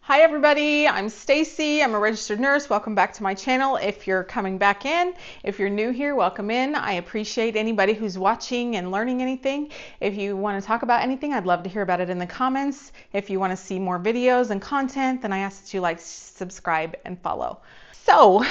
Hi everybody, I'm Stacy. I'm a registered nurse. Welcome back to my channel. If you're coming back in, if you're new here, welcome in. I appreciate anybody who's watching and learning anything. If you want to talk about anything, I'd love to hear about it in the comments. If you want to see more videos and content, then I ask that you like, subscribe, and follow. So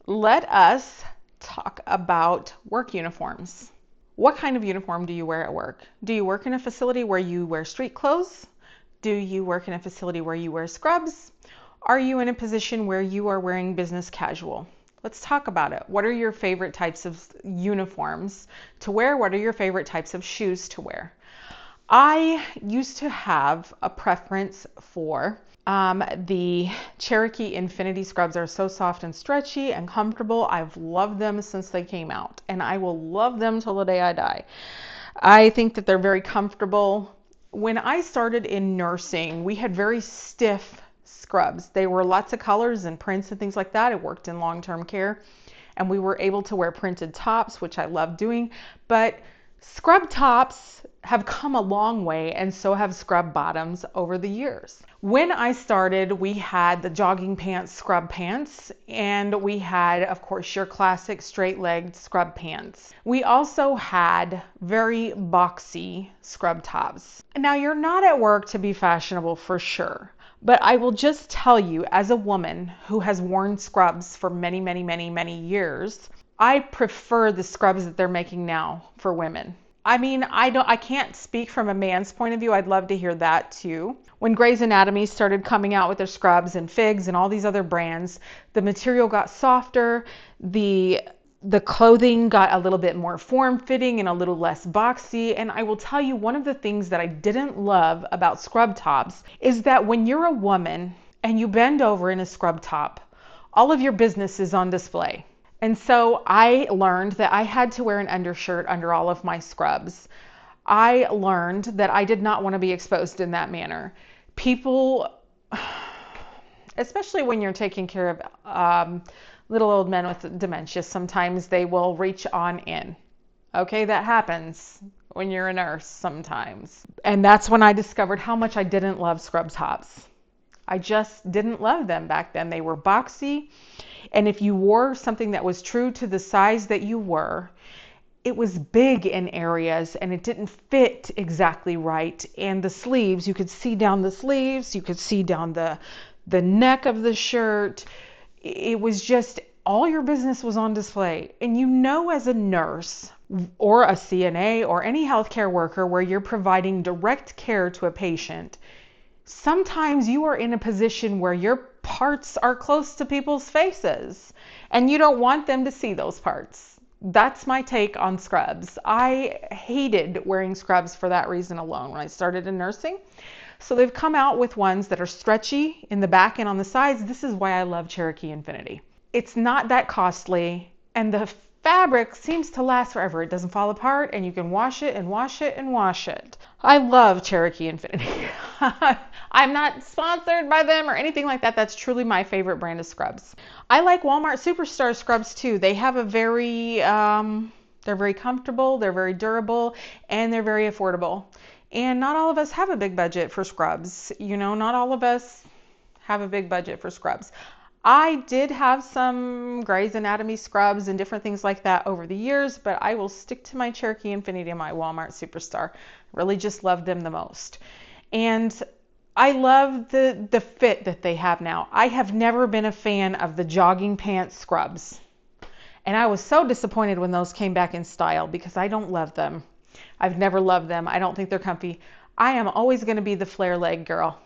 let us talk about work uniforms. What kind of uniform do you wear at work? Do you work in a facility where you wear street clothes? Do you work in a facility where you wear scrubs? Are you in a position where you are wearing business casual? Let's talk about it. What are your favorite types of uniforms to wear? What are your favorite types of shoes to wear? I used to have a preference for the Cherokee Infinity scrubs. Are so soft and stretchy and comfortable. I've loved them since they came out, and I will love them till the day I die. I think that they're very comfortable. When I started in nursing, we had very stiff scrubs. They were lots of colors and prints and things like that. I worked in long-term care, and we were able to wear printed tops, which I love doing. But scrub tops have come a long way, and so have scrub bottoms over the years. When I started, we had the jogging pants, scrub pants, and we had, of course, your classic straight-legged scrub pants. We also had very boxy scrub tops. Now, you're not at work to be fashionable for sure, but I will just tell you, as a woman who has worn scrubs for many, many, many, many years, I prefer the scrubs that they're making now for women. I mean, I can't speak from a man's point of view. I'd love to hear that too. When Grey's Anatomy started coming out with their scrubs and Figs and all these other brands, the material got softer, the clothing got a little bit more form-fitting and a little less boxy. And I will tell you, one of the things that I didn't love about scrub tops is that when you're a woman and you bend over in a scrub top, all of your business is on display. And so I learned that I had to wear an undershirt under all of my scrubs. I learned that I did not want to be exposed in that manner. People, especially when you're taking care of little old men with dementia, sometimes they will reach on in. Okay, that happens when you're a nurse sometimes. And that's when I discovered how much I didn't love scrub tops. I just didn't love them back then. They were boxy. And if you wore something that was true to the size that you were, it was big in areas and it didn't fit exactly right. And the sleeves, you could see down the sleeves, you could see down the neck of the shirt. It was just, all your business was on display. And you know, as a nurse or a CNA or any healthcare worker where you're providing direct care to a patient, sometimes you are in a position where your parts are close to people's faces and you don't want them to see those parts. That's my take on scrubs. I hated wearing scrubs for that reason alone when I started in nursing. So they've come out with ones that are stretchy in the back and on the sides. This is why I love Cherokee Infinity. It's not that costly, and the fabric seems to last forever. It doesn't fall apart, and you can wash it and wash it and wash it. I love Cherokee Infinity. I'm not sponsored by them or anything like that. That's truly my favorite brand of scrubs. I like Walmart Superstar scrubs too. They have a they're very comfortable, they're very durable, and they're very affordable. And not all of us have a big budget for scrubs. You know, not all of us have a big budget for scrubs. I did have some Grey's Anatomy scrubs and different things like that over the years, but I will stick to my Cherokee Infinity and my Walmart Superstar. Really just love them the most. And I love the fit that they have now. I have never been a fan of the jogging pants scrubs. And I was so disappointed when those came back in style because I don't love them. I've never loved them. I don't think they're comfy. I am always going to be the flare leg girl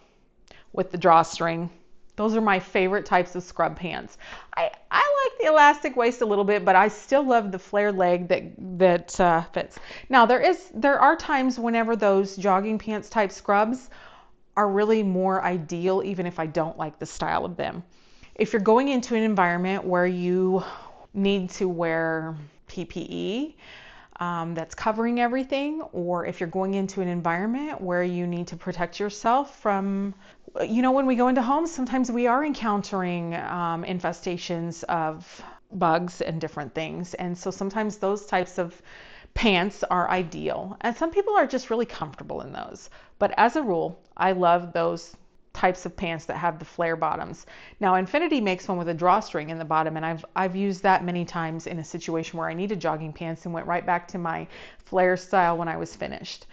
with the drawstring. Those are my favorite types of scrub pants. I like the elastic waist a little bit, but I still love the flare leg that fits. Now there are times whenever those jogging pants type scrubs are really more ideal, even if I don't like the style of them. If you're going into an environment where you need to wear PPE that's covering everything, or if you're going into an environment where you need to protect yourself from, you know, when we go into homes, sometimes we are encountering infestations of bugs and different things. And so sometimes those types of pants are ideal. And some people are just really comfortable in those. But as a rule, I love those types of pants that have the flare bottoms. Now, Infinity makes one with a drawstring in the bottom, and I've used that many times in a situation where I needed jogging pants and went right back to my flare style when I was finished.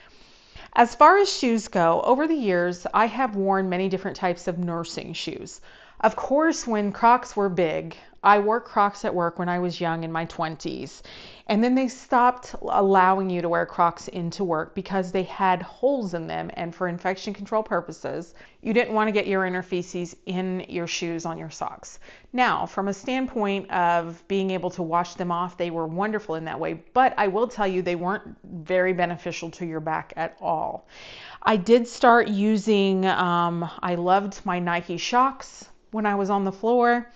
As far as shoes go, over the years, I have worn many different types of nursing shoes. Of course, when Crocs were big, I wore Crocs at work when I was young in my 20s. And then they stopped allowing you to wear Crocs into work because they had holes in them. And for infection control purposes, you didn't want to get urine feces in your shoes on your socks. Now, from a standpoint of being able to wash them off, they were wonderful in that way. But I will tell you, they weren't very beneficial to your back at all. I did start using, I loved my Nike Shox when I was on the floor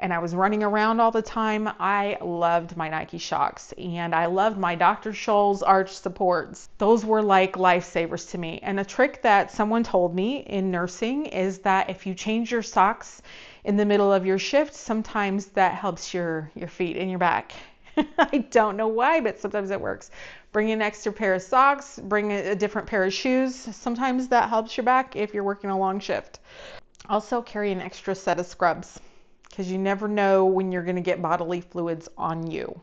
and I was running around all the time. I loved my Nike Shox, and I loved my Dr. Scholl's arch supports. Those were like lifesavers to me. And a trick that someone told me in nursing is that if you change your socks in the middle of your shift, sometimes that helps your feet and your back. I don't know why, but sometimes it works. Bring an extra pair of socks, bring a different pair of shoes. Sometimes that helps your back if you're working a long shift. Also carry an extra set of scrubs, because you never know when you're going to get bodily fluids on you.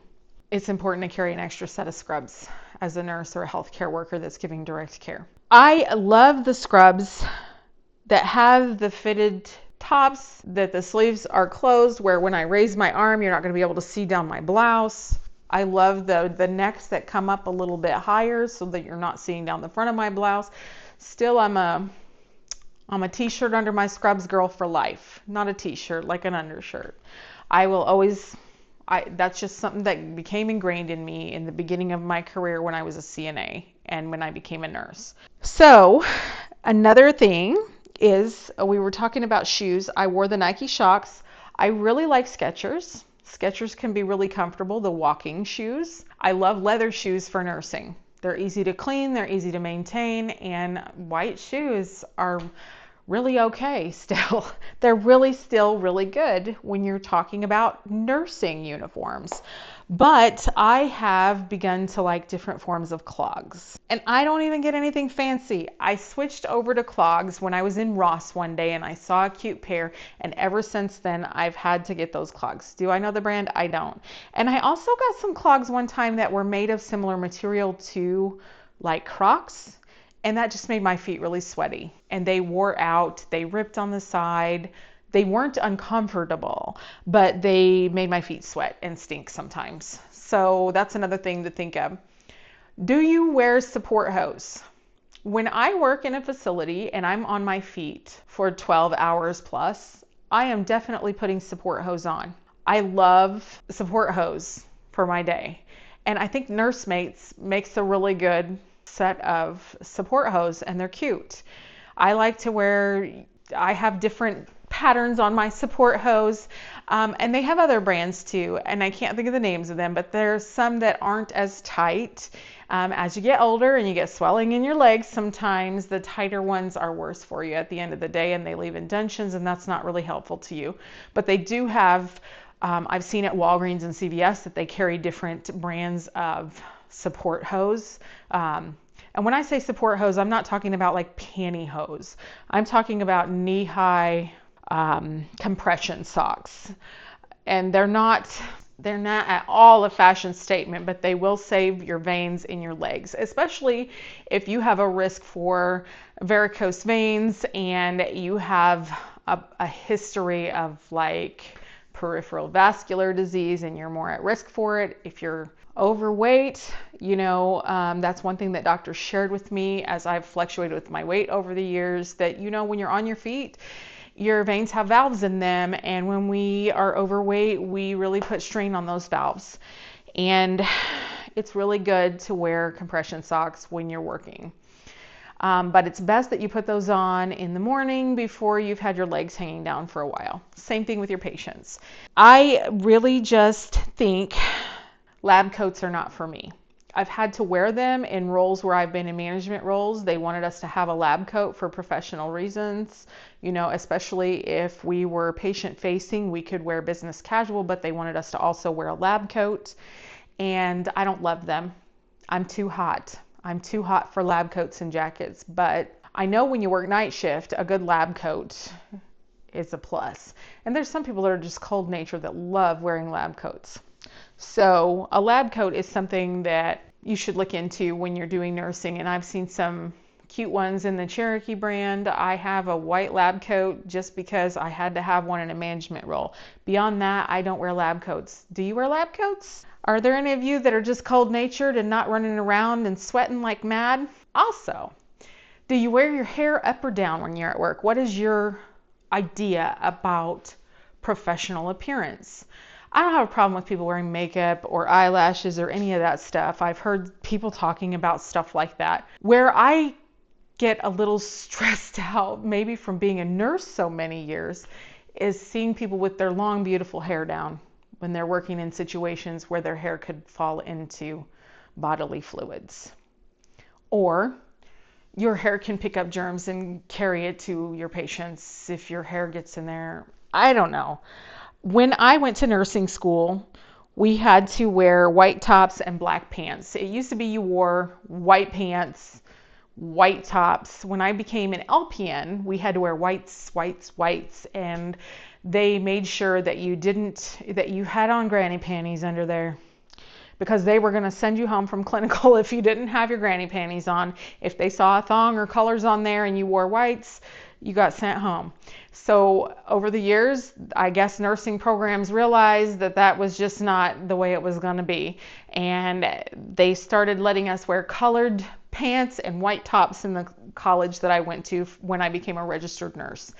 It's important to carry an extra set of scrubs as a nurse or a healthcare worker that's giving direct care. I love the scrubs that have the fitted tops, that the sleeves are closed, where when I raise my arm, you're not going to be able to see down my blouse. I love the necks that come up a little bit higher so that you're not seeing down the front of my blouse. Still, I'm a t-shirt under my scrubs girl for life, not a t-shirt, like an undershirt. I will always, that's just something that became ingrained in me in the beginning of my career when I was a CNA and when I became a nurse. So another thing is, we were talking about shoes. I wore the Nike Shox. I really like Skechers. Skechers can be really comfortable, the walking shoes. I love leather shoes for nursing. They're easy to clean, they're easy to maintain, and white shoes are really okay still. They're really still really good when you're talking about nursing uniforms. But I have begun to like different forms of clogs. And I don't even get anything fancy. I switched over to clogs when I was in Ross one day and I saw a cute pair, and ever since then I've had to get those clogs. Do I know the brand? I don't. And I also got some clogs one time that were made of similar material to like Crocs. And that just made my feet really sweaty, and they wore out, they ripped on the side. They weren't uncomfortable, but they made my feet sweat and stink sometimes. So that's another thing to think of. Do you wear support hose? When I work in a facility and I'm on my feet for 12 hours plus, I am definitely putting support hose on. I love support hose for my day. And I think Nursemates makes a really good set of support hose, and they're cute. I like to wear, I have different patterns on my support hose, and they have other brands too, and I can't think of the names of them, but there's some that aren't as tight. As you get older and you get swelling in your legs, sometimes the tighter ones are worse for you at the end of the day, and they leave indentions, and that's not really helpful to you. But they do have, I've seen at Walgreens and CVS that they carry different brands of support hose. And when I say support hose, I'm not talking about like pantyhose. I'm talking about knee-high compression socks. And they're not at all a fashion statement, but they will save your veins in your legs, especially if you have a risk for varicose veins and you have a history of like peripheral vascular disease and you're more at risk for it. If you're overweight, that's one thing that doctors shared with me as I've fluctuated with my weight over the years, that when you're on your feet, your veins have valves in them, and when we are overweight, we really put strain on those valves. And it's really good to wear compression socks when you're working. But it's best that you put those on in the morning before you've had your legs hanging down for a while. Same thing with your patients. I really just think lab coats are not for me. I've had to wear them in roles where I've been in management roles. They wanted us to have a lab coat for professional reasons, especially if we were patient facing, we could wear business casual, but they wanted us to also wear a lab coat. And I don't love them. I'm too hot. I'm too hot for lab coats and jackets, but I know when you work night shift, a good lab coat is a plus. And there's some people that are just cold nature that love wearing lab coats. So a lab coat is something that you should look into when you're doing nursing. And I've seen some cute ones in the Cherokee brand. I have a white lab coat just because I had to have one in a management role. Beyond that, I don't wear lab coats. Do you wear lab coats? Are there any of you that are just cold natured and not running around and sweating like mad? Also, do you wear your hair up or down when you're at work? What is your idea about professional appearance? I don't have a problem with people wearing makeup or eyelashes or any of that stuff. I've heard people talking about stuff like that. Where I get a little stressed out, maybe from being a nurse so many years, is seeing people with their long, beautiful hair down when they're working in situations where their hair could fall into bodily fluids. Or your hair can pick up germs and carry it to your patients if your hair gets in there. I don't know. When I went to nursing school, we had to wear white tops and black pants. It used to be you wore white pants, white tops. When I became an LPN, we had to wear whites, and they made sure that you had on granny panties under there, because they were going to send you home from clinical if you didn't have your granny panties on. If they saw a thong or colors on there and you wore whites, you got sent home. So over the years, I guess nursing programs realized that that was just not the way it was going to be. And they started letting us wear colored pants and white tops in the college that I went to when I became a registered nurse.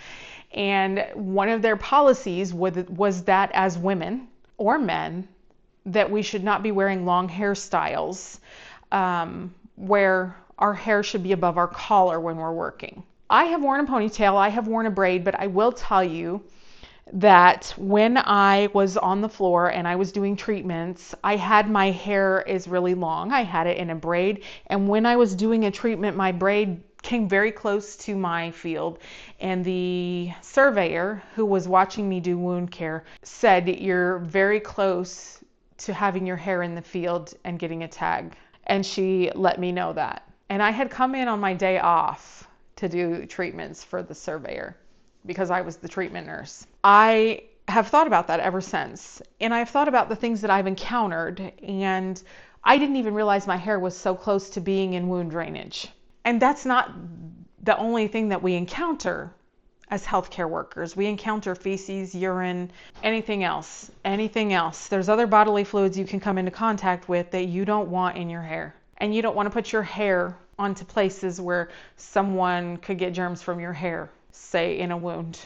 And one of their policies was that as women or men, that we should not be wearing long hairstyles where our hair should be above our collar when we're working. I have worn a ponytail, I have worn a braid, but I will tell you that when I was on the floor and I was doing treatments, I had my hair is really long. I had it in a braid, and when I was doing a treatment, my braid came very close to my field, and the surveyor who was watching me do wound care said, "You're very close to having your hair in the field and getting a tag." And she let me know that. And I had come in on my day off to do treatments for the surveyor because I was the treatment nurse. I have thought about that ever since. And I've thought about the things that I've encountered, and I didn't even realize my hair was so close to being in wound drainage. And that's not the only thing that we encounter as healthcare workers. We encounter feces, urine, anything else. There's other bodily fluids you can come into contact with that you don't want in your hair. And you don't want to put your hair onto places where someone could get germs from your hair, say in a wound.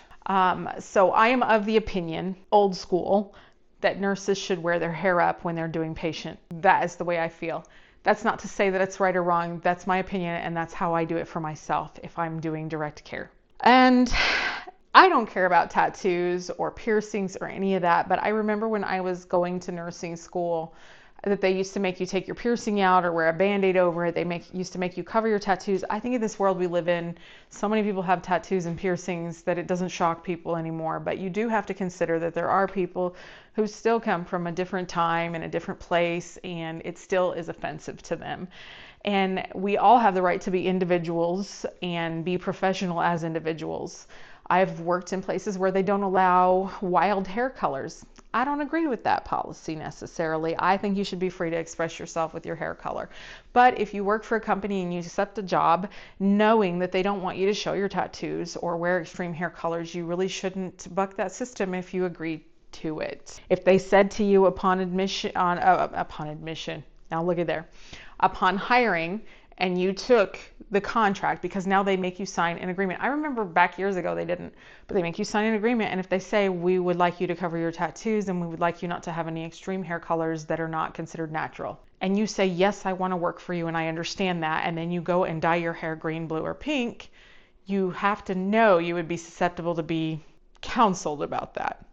So I am of the opinion, old school, that nurses should wear their hair up when they're doing patient. That is the way I feel. That's not to say that it's right or wrong. That's my opinion, and that's how I do it for myself if I'm doing direct care. And I don't care about tattoos or piercings or any of that, but I remember when I was going to nursing school that they used to make you take your piercing out or wear a Band-Aid over it. They used to make you cover your tattoos. I think in this world we live in, so many people have tattoos and piercings that it doesn't shock people anymore. But you do have to consider that there are people who still come from a different time and a different place, and it still is offensive to them. And we all have the right to be individuals and be professional as individuals. I've worked in places where they don't allow wild hair colors. I don't agree with that policy necessarily. I think you should be free to express yourself with your hair color. But if you work for a company and you accept a job knowing that they don't want you to show your tattoos or wear extreme hair colors, you really shouldn't buck that system if you agree to it. If they said to you upon hiring, and you took the contract, because now they make you sign an agreement. I remember back years ago they didn't, but they make you sign an agreement, and if they say, we would like you to cover your tattoos and we would like you not to have any extreme hair colors that are not considered natural, and you say, yes, I want to work for you and I understand that, and then you go and dye your hair green, blue, or pink, you have to know you would be susceptible to be counseled about that.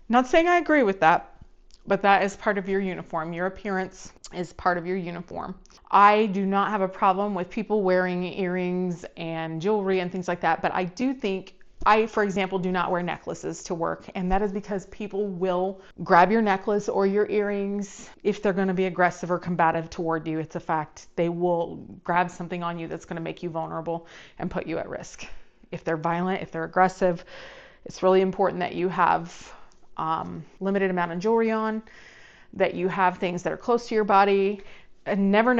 Not saying I agree with that, but that is part of your uniform. Your appearance is part of your uniform. I do not have a problem with people wearing earrings and jewelry and things like that, but I do think I, for example, do not wear necklaces to work, and that is because people will grab your necklace or your earrings if they're going to be aggressive or combative toward you. It's a fact. They will grab something on you that's going to make you vulnerable and put you at risk. If they're violent, if they're aggressive, it's really important that you have limited amount of jewelry on, that you have things that are close to your body. And never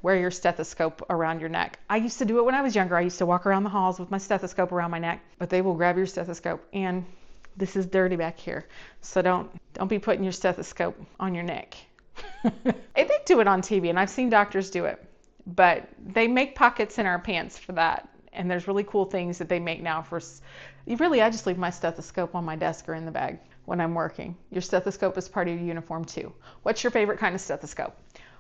wear your stethoscope around your neck. I used to do it when I was younger. I used to walk around the halls with my stethoscope around my neck, but they will grab your stethoscope, and this is dirty back here. So don't be putting your stethoscope on your neck. They do it on TV, and I've seen doctors do it, but they make pockets in our pants for that. And there's really cool things that they make now for, I just leave my stethoscope on my desk or in the bag when I'm working. Your stethoscope is part of your uniform too. What's your favorite kind of stethoscope?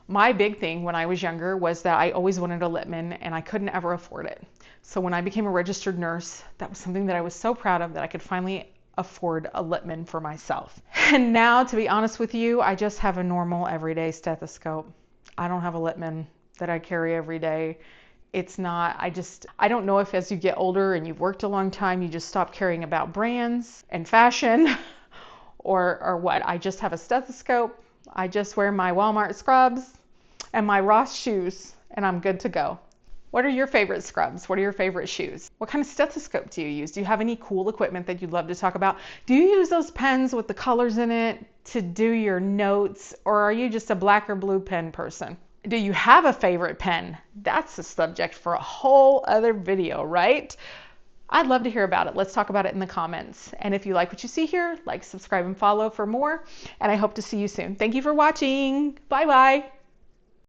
My big thing when I was younger was that I always wanted a Littman, and I couldn't ever afford it. So when I became a registered nurse, that was something that I was so proud of, that I could finally afford a Littman for myself. And now, to be honest with you, I just have a normal everyday stethoscope. I don't have a Littman that I carry every day. It's not, I don't know if as you get older and you've worked a long time, you just stop caring about brands and fashion or what. I just have a stethoscope. I just wear my Walmart scrubs and my Ross shoes, and I'm good to go. What are your favorite scrubs? What are your favorite shoes? What kind of stethoscope do you use? Do you have any cool equipment that you'd love to talk about? Do you use those pens with the colors in it to do your notes, or are you just a black or blue pen person? Do you have a favorite pen? That's a subject for a whole other video, right? I'd love to hear about it. Let's talk about it in the comments. And if you like what you see here, like, subscribe, and follow for more. And I hope to see you soon. Thank you for watching. Bye-bye.